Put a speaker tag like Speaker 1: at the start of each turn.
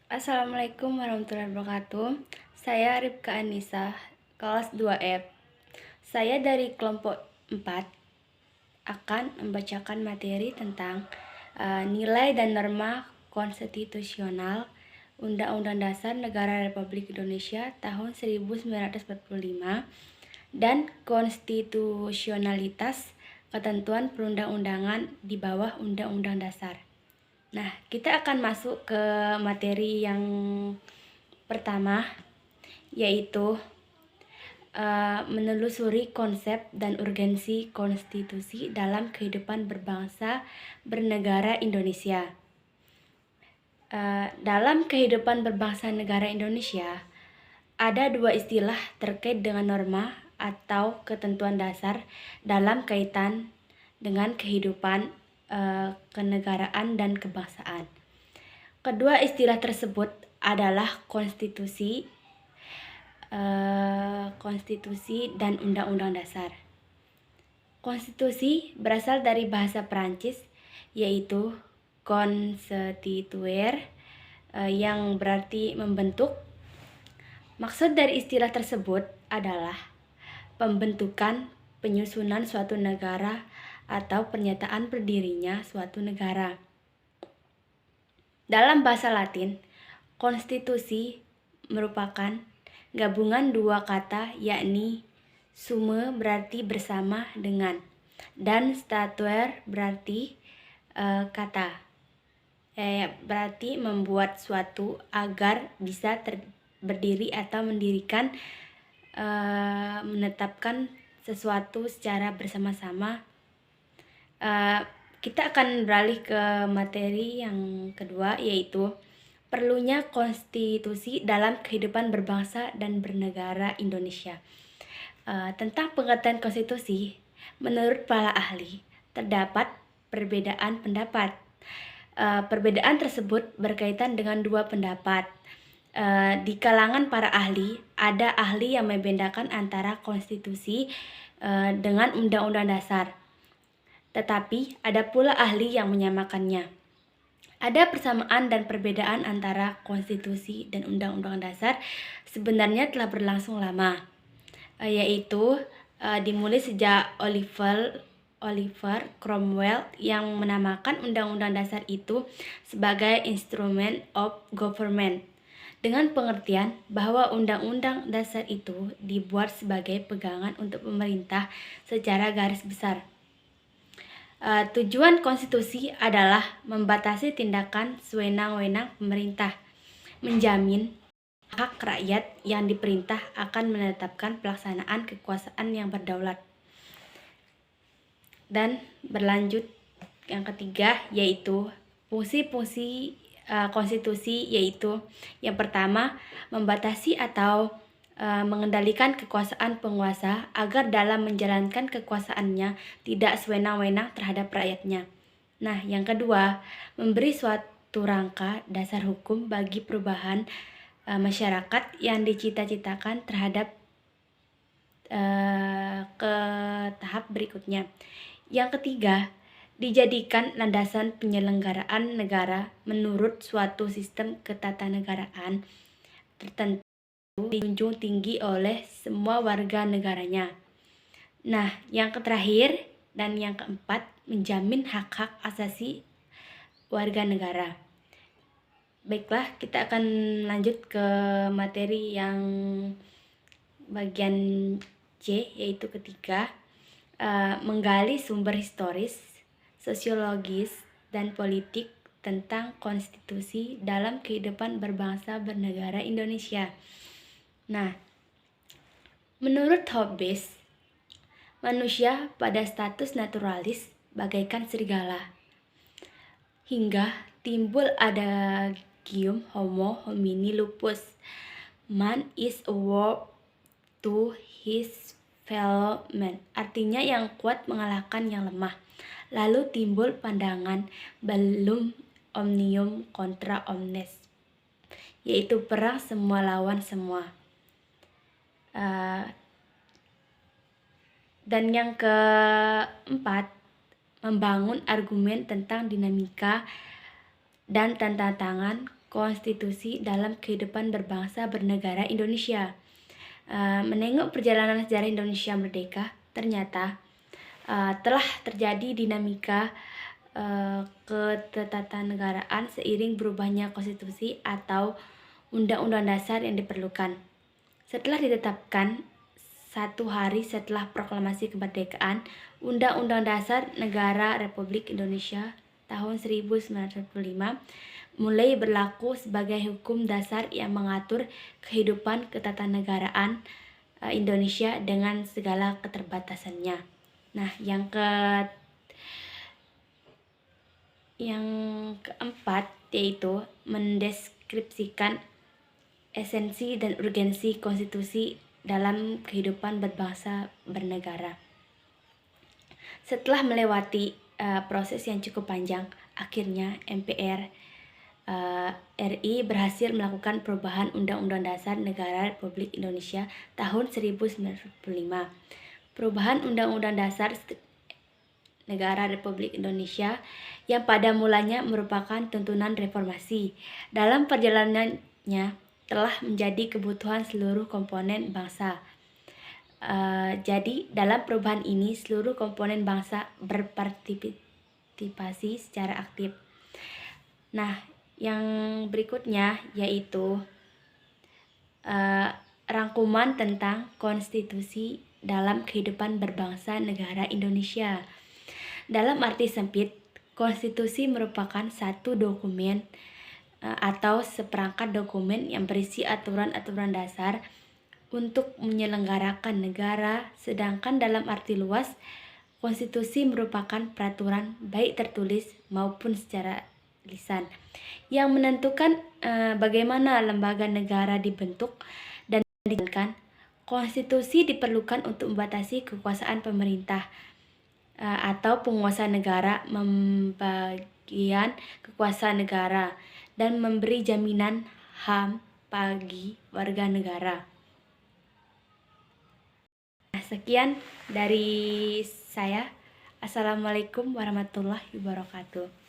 Speaker 1: Assalamualaikum warahmatullahi wabarakatuh. Saya Rifka Anissa, kelas 2F. Saya dari kelompok 4 akan membacakan materi tentang nilai dan norma konstitusional Undang-Undang Dasar Negara Republik Indonesia tahun 1945 dan konstitusionalitas ketentuan perundang-undangan di bawah Undang-Undang Dasar. Nah, kita akan masuk ke materi yang pertama, yaitu menelusuri konsep dan urgensi konstitusi dalam kehidupan berbangsa bernegara Indonesia. Dalam kehidupan berbangsa negara Indonesia, ada dua istilah terkait dengan norma atau ketentuan dasar dalam kaitan dengan kehidupan kenegaraan dan kebangsaan. Kedua istilah tersebut adalah konstitusi dan undang-undang dasar. Konstitusi berasal dari bahasa Perancis, yaitu constituer, yang berarti membentuk. Maksud dari istilah tersebut adalah pembentukan, penyusunan suatu negara atau pernyataan berdirinya suatu negara. Dalam bahasa Latin, konstitusi merupakan gabungan dua kata, yakni sume berarti bersama dengan, dan statuer berarti kata, berarti membuat suatu agar bisa berdiri atau mendirikan, menetapkan sesuatu secara bersama-sama. Kita akan beralih ke materi yang kedua, yaitu perlunya konstitusi dalam kehidupan berbangsa dan bernegara Indonesia. Tentang pengertian konstitusi, menurut para ahli, terdapat perbedaan pendapat. Perbedaan tersebut berkaitan dengan dua pendapat. Di kalangan para ahli, ada ahli yang membedakan antara konstitusi dengan undang-undang dasar. Tetapi ada pula ahli yang menyamakannya. Ada persamaan dan perbedaan antara konstitusi dan undang-undang dasar sebenarnya telah berlangsung lama, yaitu dimulai sejak Oliver Cromwell yang menamakan undang-undang dasar itu sebagai instrument of government, dengan pengertian bahwa undang-undang dasar itu dibuat sebagai pegangan untuk pemerintah secara garis besar. Tujuan konstitusi adalah membatasi tindakan sewenang-wenang pemerintah, menjamin hak rakyat yang diperintah akan menetapkan pelaksanaan kekuasaan yang berdaulat. Dan berlanjut yang ketiga, yaitu fungsi-fungsi konstitusi, yaitu yang pertama, membatasi atau mengendalikan kekuasaan penguasa agar dalam menjalankan kekuasaannya tidak sewenang-wenang terhadap rakyatnya. Nah, yang kedua, memberi suatu rangka dasar hukum bagi perubahan masyarakat yang dicita-citakan terhadap ke tahap berikutnya. Yang ketiga, dijadikan landasan penyelenggaraan negara menurut suatu sistem ketatanegaraan tertentu dijunjung tinggi oleh semua warga negaranya. Nah, yang terakhir dan yang keempat, menjamin hak-hak asasi warga negara. Baiklah, kita akan lanjut ke materi yang bagian C, yaitu ketiga, menggali sumber historis, sosiologis, dan politik tentang konstitusi dalam kehidupan berbangsa bernegara Indonesia. Nah, menurut Hobbes, manusia pada status naturalis bagaikan serigala, hingga timbul adagium homo homini lupus, man is a wolf to his fellow man, artinya yang kuat mengalahkan yang lemah. Lalu timbul pandangan bellum omnium contra omnes, yaitu perang semua lawan semua. Dan yang keempat, membangun argumen tentang dinamika dan tantangan konstitusi dalam kehidupan berbangsa bernegara Indonesia. Menengok perjalanan sejarah Indonesia merdeka, ternyata telah terjadi dinamika ketatanegaraan seiring berubahnya konstitusi atau undang-undang dasar yang diperlukan. Setelah ditetapkan 1 hari setelah proklamasi kemerdekaan, Undang-Undang Dasar Negara Republik Indonesia tahun 1945 mulai berlaku sebagai hukum dasar yang mengatur kehidupan ketatanegaraan Indonesia dengan segala keterbatasannya. Nah, yang keempat yaitu mendeskripsikan esensi dan urgensi konstitusi dalam kehidupan berbangsa bernegara. Setelah melewati proses yang cukup panjang, akhirnya MPR RI berhasil melakukan perubahan Undang-Undang Dasar Negara Republik Indonesia tahun 1945. Perubahan Undang-Undang Dasar Negara Republik Indonesia yang pada mulanya merupakan tuntunan reformasi. Dalam perjalanannya telah menjadi kebutuhan seluruh komponen bangsa. Jadi dalam perubahan ini seluruh komponen bangsa berpartisipasi secara aktif. Nah, yang berikutnya yaitu rangkuman tentang konstitusi dalam kehidupan berbangsa negara Indonesia. Dalam arti sempit, konstitusi merupakan satu dokumen atau seperangkat dokumen yang berisi aturan-aturan dasar untuk menyelenggarakan negara, sedangkan dalam arti luas, konstitusi merupakan peraturan baik tertulis maupun secara lisan yang menentukan bagaimana lembaga negara dibentuk dan dijalankan. Konstitusi diperlukan untuk membatasi kekuasaan pemerintah atau penguasa negara, membagian kekuasaan negara, dan memberi jaminan HAM bagi warga negara. Nah, sekian dari saya. Assalamualaikum warahmatullahi wabarakatuh.